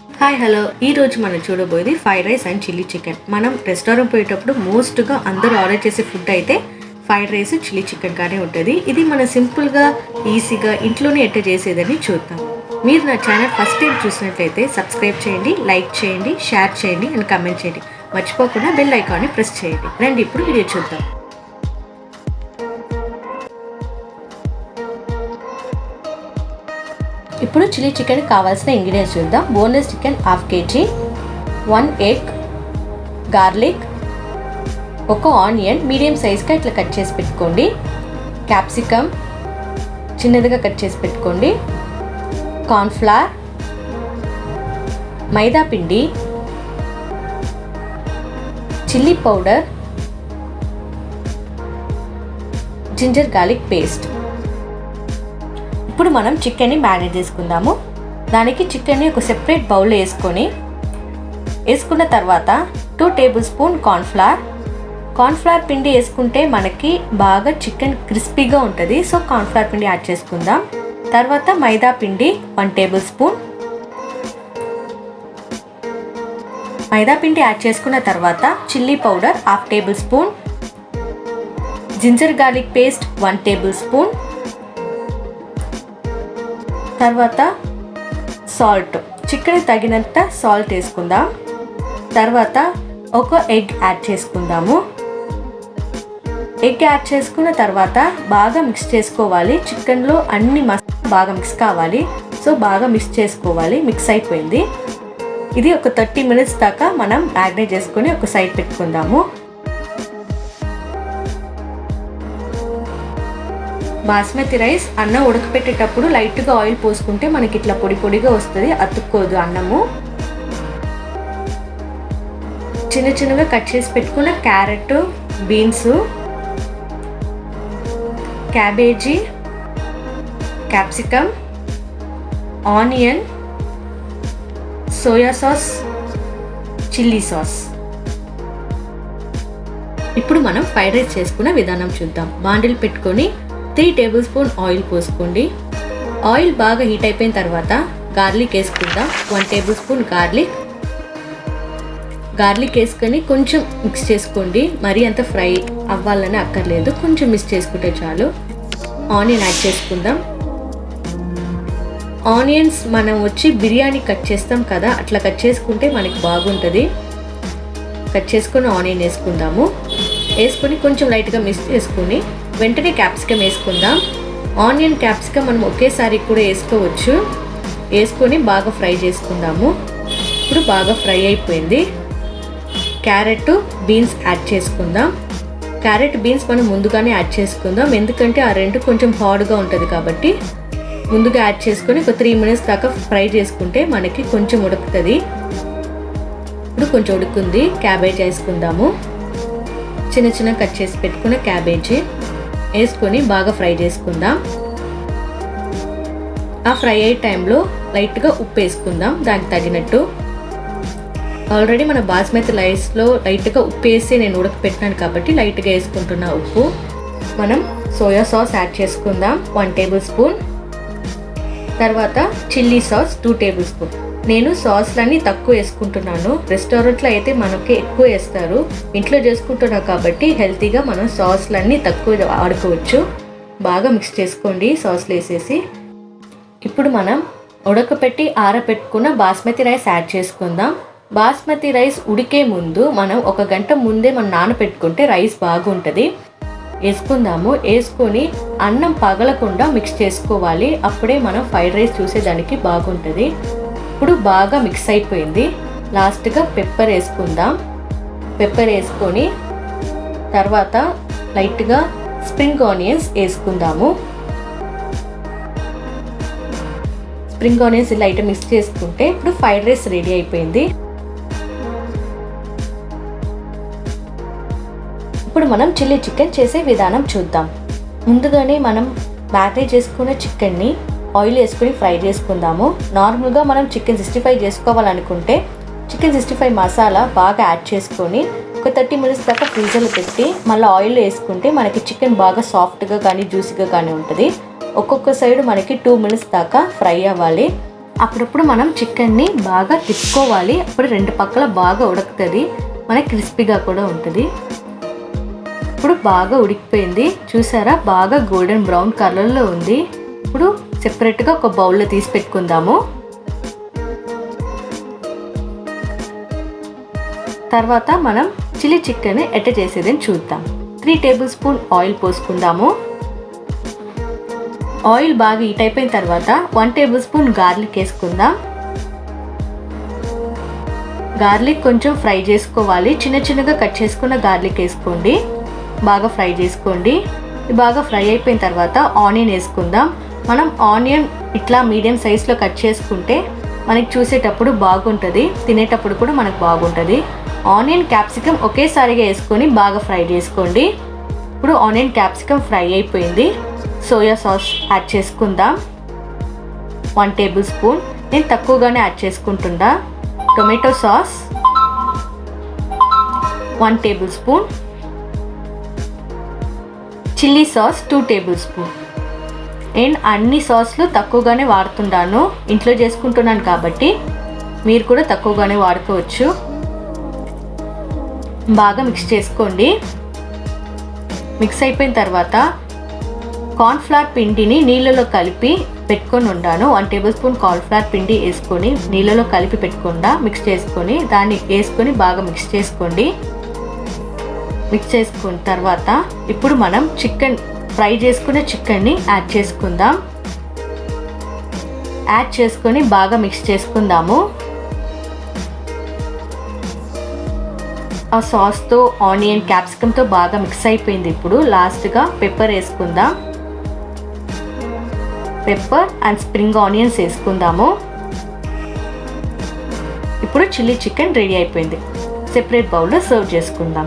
Hi hello ఈరోజు మనం చూడబోయేది fried rice and chilli chicken. మనం రెస్టారెంట్ పోయేటప్పుడు మోస్ట్గా అందరూ ఆర్డర్ చేసే ఫుడ్ అయితే ఫ్రైడ్ రైస్ చిల్లీ చికెన్ గానే ఉంటుంది. ఇది మనం సింపుల్గా ఈజీగా ఇంట్లోనే ఎట్ట చేసేదని చూద్దాం. మీరు నా ఛానల్ ఫస్ట్ టైం చూసినట్లయితే సబ్స్క్రైబ్ చేయండి, లైక్ చేయండి, షేర్ చేయండి అండ్ కమెంట్ చేయండి. మర్చిపోకుండా బెల్ ఐకాన్ని ప్రెస్ చేయండి. రండి ఇప్పుడు వీడియో చూద్దాం. ఇప్పుడు చిల్లీ చికెన్ కావాల్సిన ఇంగ్రీడియంట్స్ చూద్దాం. Boneless chicken half KG, 1 egg, garlic, ఒక ఆనియన్ మీడియం సైజ్గా ఇట్లా కట్ చేసి పెట్టుకోండి, క్యాప్సికమ్ చిన్నదిగా కట్ చేసి పెట్టుకోండి, కార్న్ఫ్లవర్, మైదా పిండి, chilli powder, ginger garlic paste. ఇప్పుడు మనం చికెన్ని మ్యారినేట్ చేసుకుందాము. దానికి చికెన్ని ఒక సెపరేట్ బౌల్లో వేసుకున్న తర్వాత 2 టేబుల్ స్పూన్ కార్న్ఫ్లవర్ పిండి వేసుకుంటే మనకి బాగా చికెన్ క్రిస్పీగా ఉంటుంది. సో కార్న్ఫ్లవర్ పిండి యాడ్ చేసుకుందాం. తర్వాత మైదా పిండి 1 టేబుల్ స్పూన్. మైదా పిండి యాడ్ చేసుకున్న తర్వాత chilli powder 1/2 tablespoon, ginger garlic paste 1 tablespoon, తర్వాత సాల్ట్, చికెన్ తగినంత సాల్ట్ వేసుకుందాం. తర్వాత ఒక ఎగ్ యాడ్ చేసుకుందాము. ఎగ్ యాడ్ చేసుకున్న తర్వాత బాగా మిక్స్ చేసుకోవాలి. చికెన్లో అన్ని మసాలా బాగా మిక్స్ కావాలి. సో బాగా మిక్స్ చేసుకోవాలి. మిక్స్ అయిపోయింది. ఇది ఒక 30 మినిట్స్ దాకా మనం మ్యారినేట్ చేసుకొని ఒక సైడ్ పెట్టుకుందాము. బాస్మతి రైస్ అన్నం ఉడకపెట్టేటప్పుడు లైట్గా ఆయిల్ పోసుకుంటే మనకి ఇట్లా పొడి పొడిగా వస్తుంది, అతుక్కోదు అన్నము. చిన్న చిన్నగా కట్ చేసి పెట్టుకున్న carrot, beans, cabbage, capsicum, onion, soya sauce, chilli sauce. ఇప్పుడు మనం ఫ్రైడ్ రైస్ చేసుకున్న విధానం చూద్దాం. బాండిల్ పెట్టుకొని 3 టేబుల్ స్పూన్ ఆయిల్ పోసుకోండి. ఆయిల్ బాగా హీట్ అయిపోయిన తర్వాత గార్లిక్ వేసుకుందాం. 1 టేబుల్ స్పూన్ గార్లిక్ వేసుకొని కొంచెం మిక్స్ చేసుకోండి. మరీ అంత ఫ్రై అవ్వాలని అక్కర్లేదు, కొంచెం మిక్స్ చేసుకుంటే చాలు. ఆనియన్ యాడ్ చేసుకుందాం. ఆనియన్స్ మనం వచ్చి బిర్యానీ కట్ చేస్తాం కదా, అట్లా కట్ చేసుకుంటే మనకి బాగుంటుంది. కట్ చేసుకొని ఆనియన్ వేసుకుందాము. వేసుకొని కొంచెం లైట్గా మిక్స్ చేసుకొని వెంటనే క్యాప్సికమ్ వేసుకుందాం. ఆనియన్ క్యాప్సికమ్ మనం ఒకేసారి కూడా వేసుకోవచ్చు. వేసుకొని బాగా ఫ్రై చేసుకుందాము. ఇప్పుడు బాగా ఫ్రై అయిపోయింది. క్యారెట్, బీన్స్ యాడ్ చేసుకుందాం. క్యారెట్, బీన్స్ మనం ముందుగానే యాడ్ చేసుకుందాం, ఎందుకంటే ఆ రెండు కొంచెం హార్డ్గా ఉంటుంది కాబట్టి ముందుగా యాడ్ చేసుకొని ఒక 3 మినిట్స్ దాకా ఫ్రై చేసుకుంటే మనకి కొంచెం ఉడుకుతుంది. ఇప్పుడు కొంచెం ఉడుకుంది. క్యాబేజీ వేసుకుందాము. చిన్న చిన్న కట్ చేసి పెట్టుకున్న క్యాబేజీ వేసుకొని బాగా ఫ్రై చేసుకుందాం. ఆ ఫ్రై అయ్యే టైంలో లైట్గా ఉప్పు వేసుకుందాం దానికి తగినట్టు. ఆల్రెడీ మన బాస్మతి రైస్లో లైట్గా ఉప్పు వేసి నేను ఉడకపెట్టినాను కాబట్టి లైట్గా వేసుకుంటున్నా ఉప్పు. మనం సోయా సాస్ యాడ్ చేసుకుందాం 1 టేబుల్ స్పూన్. తర్వాత చిల్లీ సాస్ 2 టేబుల్ స్పూన్. నేను సాస్లన్నీ తక్కువ వేసుకుంటున్నాను. రెస్టారెంట్లో అయితే మనకి ఎక్కువ వేస్తారు. ఇంట్లో చేసుకుంటున్నాం కాబట్టి హెల్తీగా మనం సాస్లన్నీ తక్కువ వాడుకోవచ్చు. బాగా మిక్స్ చేసుకోండి సాస్లు వేసేసి. ఇప్పుడు మనం ఉడకపెట్టి ఆరబెట్టుకున్న బాస్మతి రైస్ యాడ్ చేసుకుందాం. బాస్మతి రైస్ ఉడికే ముందు మనం 1 గంట ముందే మనం నానబెట్టుకుంటే రైస్ బాగుంటుంది. వేసుకుందాము. వేసుకొని అన్నం పగలకుండా మిక్స్ చేసుకోవాలి. అప్పుడే మనం ఫ్రైడ్ రైస్ చూసేదానికి బాగుంటుంది. ఇప్పుడు బాగా మిక్స్ అయిపోయింది. లాస్ట్గా పెప్పర్ వేసుకుందాం. పెప్పర్ వేసుకొని తర్వాత లైట్గా స్ప్రింగ్ ఆనియన్స్ వేసుకుందాము. స్ప్రింగ్ ఆనియన్స్ ఇలా ఐటమ్ మిక్స్ చేసుకుంటే ఇప్పుడు ఫ్రైడ్ రైస్ రెడీ అయిపోయింది. ఇప్పుడు మనం చిల్లీ చికెన్ చేసే విధానం చూద్దాం. ముందుగానే మనం మ్యారినేట్ చేసుకున్న చికెన్ని ఆయిల్ వేసుకొని ఫ్రై చేసుకుందాము. నార్మల్గా మనం చికెన్ 65 చేసుకోవాలనుకుంటే చికెన్ 65 మసాలా బాగా యాడ్ చేసుకొని ఒక 30 మినిట్స్ దాకా ఫ్రీజర్లో పెట్టి మళ్ళీ ఆయిల్ వేసుకుంటే మనకి చికెన్ బాగా సాఫ్ట్గా కానీ జ్యూసీగా కానీ ఉంటుంది. ఒక్కొక్క సైడ్ మనకి 2 మినిట్స్ దాకా ఫ్రై అవ్వాలి. అప్పుడప్పుడు మనం చికెన్ని బాగా తిప్పుకోవాలి. అప్పుడు రెండు పక్కల బాగా ఉడుకుతుంది, మనకి క్రిస్పీగా కూడా ఉంటుంది. ఇప్పుడు బాగా ఉడికిపోయింది చూసారా, బాగా గోల్డెన్ బ్రౌన్ కలర్లో ఉంది. ఇప్పుడు సెపరేట్గా ఒక బౌల్లో తీసి పెట్టుకుందాము. తర్వాత మనం చిల్లీ చికెన్ ఎట్ట చేసేదని చూద్దాం. 3 టేబుల్ స్పూన్ ఆయిల్ పోసుకుందాము. ఆయిల్ బాగా హీట్ అయిపోయిన తర్వాత 1 టేబుల్ స్పూన్ గార్లిక్ వేసుకుందాం. గార్లిక్ కొంచెం ఫ్రై చేసుకోవాలి. చిన్న చిన్నగా కట్ చేసుకున్న గార్లిక్ వేసుకోండి, బాగా ఫ్రై చేసుకోండి. బాగా ఫ్రై అయిపోయిన తర్వాత ఆనియన్ వేసుకుందాం. మనం ఆనియన్ ఇట్లా మీడియం సైజ్లో కట్ చేసుకుంటే మనకి చూసేటప్పుడు బాగుంటుంది, తినేటప్పుడు కూడా మనకు బాగుంటుంది. ఆనియన్ క్యాప్సికమ్ ఒకేసారిగా వేసుకొని బాగా ఫ్రై చేసుకోండి. ఇప్పుడు ఆనియన్ క్యాప్సికమ్ ఫ్రై అయిపోయింది. సోయా సాస్ యాడ్ చేసుకుందాం. 1 టేబుల్ స్పూన్, నేను తక్కువగానే యాడ్ చేసుకుంటున్నా. Tomato sauce 1 table spoon, chilli sauce 2 table spoon. నేను అన్ని సాస్లు తక్కువగానే వాడుతున్నాను, ఇంట్లో చేసుకుంటున్నాను కాబట్టి మీరు కూడా తక్కువగానే వాడుకోవచ్చు. బాగా మిక్స్ చేసుకోండి. మిక్స్ అయిపోయిన తర్వాత కార్న్ఫ్లవర్ పిండిని నీళ్ళలో కలిపి పెట్టుకొని ఉండాను. 1 టేబుల్ స్పూన్ కార్న్ఫ్లవర్ పిండి వేసుకొని నీళ్ళలో కలిపి పెట్టుకుండా మిక్స్ చేసుకొని దాన్ని వేసుకొని బాగా మిక్స్ చేసుకోండి. మిక్స్ చేసుకున్న తర్వాత ఇప్పుడు మనం చికెన్ ఫ్రై చేసుకునే చికెన్ని యాడ్ చేసుకుందాం. యాడ్ చేసుకొని బాగా మిక్స్ చేసుకుందాము. ఆ సాస్తో ఆనియన్ క్యాప్సికమ్తో బాగా మిక్స్ అయిపోయింది. ఇప్పుడు లాస్ట్గా పెప్పర్ వేసుకుందాం. పెప్పర్ అండ్ స్ప్రింగ్ ఆనియన్స్ వేసుకుందాము. ఇప్పుడు చిల్లీ చికెన్ రెడీ అయిపోయింది. సెపరేట్ బౌల్లో సర్వ్ చేసుకుందాం.